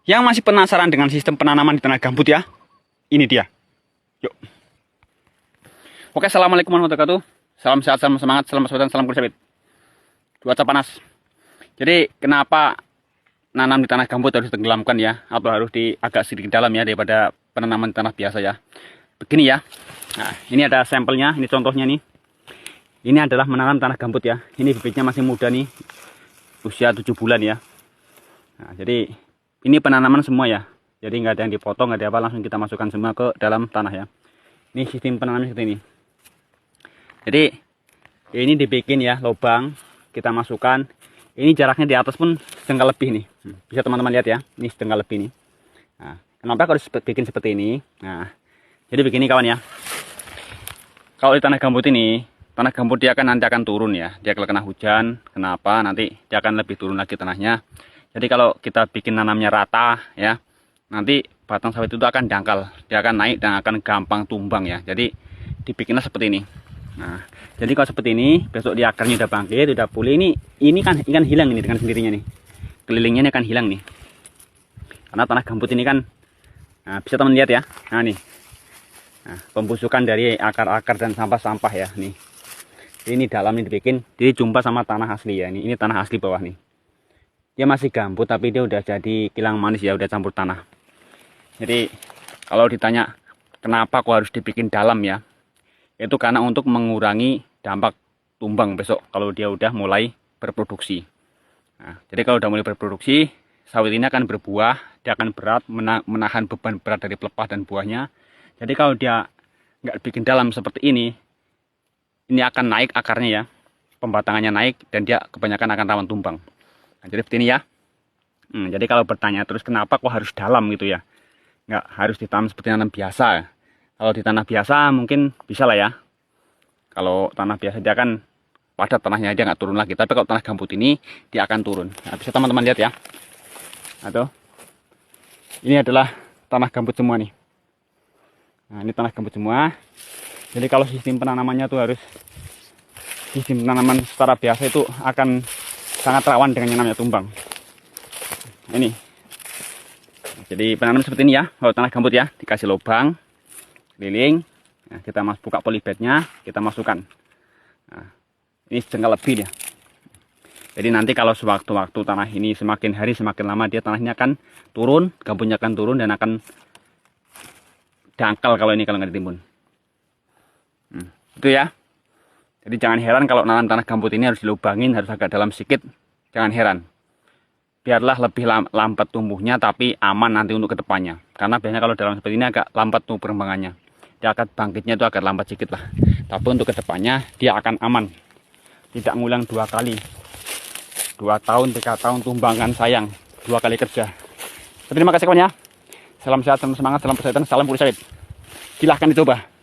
Yang masih penasaran dengan sistem penanaman di tanah gambut ya, ini dia. Yuk. Oke, assalamualaikum warahmatullahi wabarakatuh. Salam sehat, salam semangat, salam persaudaraan, salam kulit sawit. Cuaca panas. Jadi kenapa nanam di tanah gambut harus tenggelamkan ya, atau harus di agak sedikit dalam ya daripada penanaman di tanah biasa ya. Begini ya. Nah, ini ada sampelnya, ini contohnya nih. Ini adalah menanam tanah gambut ya. Ini bibitnya masih muda nih, usia 7 bulan ya. Nah, jadi ini penanaman semua ya. Jadi nggak ada yang dipotong, nggak ada apa, langsung kita masukkan semua ke dalam tanah ya. Ini sistem penanaman seperti ini. Jadi ini dibikin ya lubang, kita masukkan. Ini jaraknya di atas pun setengah lebih nih. Bisa teman-teman lihat ya. Ini setengah lebih nih. Nah, kenapa harus bikin seperti ini? Nah, jadi begini kawan ya. Kalau di tanah gambut ini, tanah gambut dia nanti akan turun ya. Dia kalau kena hujan, kenapa? Nanti dia akan lebih turun lagi tanahnya. Jadi kalau kita bikin nanamnya rata ya, nanti batang sawit itu akan dangkal, dia akan naik dan akan gampang tumbang ya. Jadi dibikinlah seperti ini. Nah, jadi kalau seperti ini, besok di akarnya udah bangkit, udah pulih. Ini kan ikan hilang ini dengan sendirinya nih. Kelilingnya ini akan hilang nih. Karena tanah gambut ini kan, nah, bisa teman lihat ya. Nah nih, nah, pembusukan dari akar-akar dan sampah-sampah ya nih. Ini dalam ini dibikin, jadi jumpa sama tanah asli ya. Ini tanah asli bawah nih. Dia masih gambut tapi dia udah jadi kilang manis ya, udah campur tanah. Jadi kalau ditanya kenapa kok harus dibikin dalam ya, itu karena untuk mengurangi dampak tumbang besok kalau dia udah mulai berproduksi. Nah, jadi kalau udah mulai berproduksi, sawit ini akan berbuah, dia akan berat, menahan beban berat dari pelepah dan buahnya. Jadi kalau dia nggak bikin dalam seperti ini akan naik akarnya ya, pembatangannya naik dan dia kebanyakan akan rawan tumbang. Nah, jadi seperti ini ya. Jadi kalau bertanya terus kenapa kok harus dalam gitu ya, nggak harus ditanam seperti tanam biasa. Kalau di tanah biasa mungkin bisa lah ya. Kalau tanah biasa dia kan padat tanahnya, dia nggak turun lagi. Tapi kalau tanah gambut ini dia akan turun. Nah, bisa teman-teman lihat ya. Atau ini adalah tanah gambut semua nih. Nah, ini tanah gambut semua. Jadi kalau sistem penanamannya tuh harus sistem penanaman secara biasa itu akan sangat rawan dengan yang namanya tumbang. Ini. Jadi penanam seperti ini ya. Kalau tanah gambut ya, dikasih lubang, keliling. Nah, kita buka polybagnya, kita masukkan. Nah, ini setengah lebih ya. Jadi nanti kalau sewaktu-waktu tanah ini semakin hari semakin lama dia tanahnya akan turun, gambutnya akan turun dan akan dangkal kalau nggak ditimbun. Itu ya. Jadi jangan heran kalau nanam tanah gambut ini harus dilubangin, harus agak dalam sedikit. Jangan heran. Biarlah lebih lambat tumbuhnya tapi aman nanti untuk kedepannya. Karena biasanya kalau dalam seperti ini agak lambat tuh perkembangannya. Dia akan bangkitnya itu agak lambat sedikit lah. Tapi untuk kedepannya dia akan aman. Tidak ngulang 2 kali. 2 tahun, 3 tahun tumbangan sayang. 2 kali kerja. Terima kasih kawan ya. Salam sehat, salam semangat, salam persaudaraan, salam kulit sawit. Silahkan dicoba.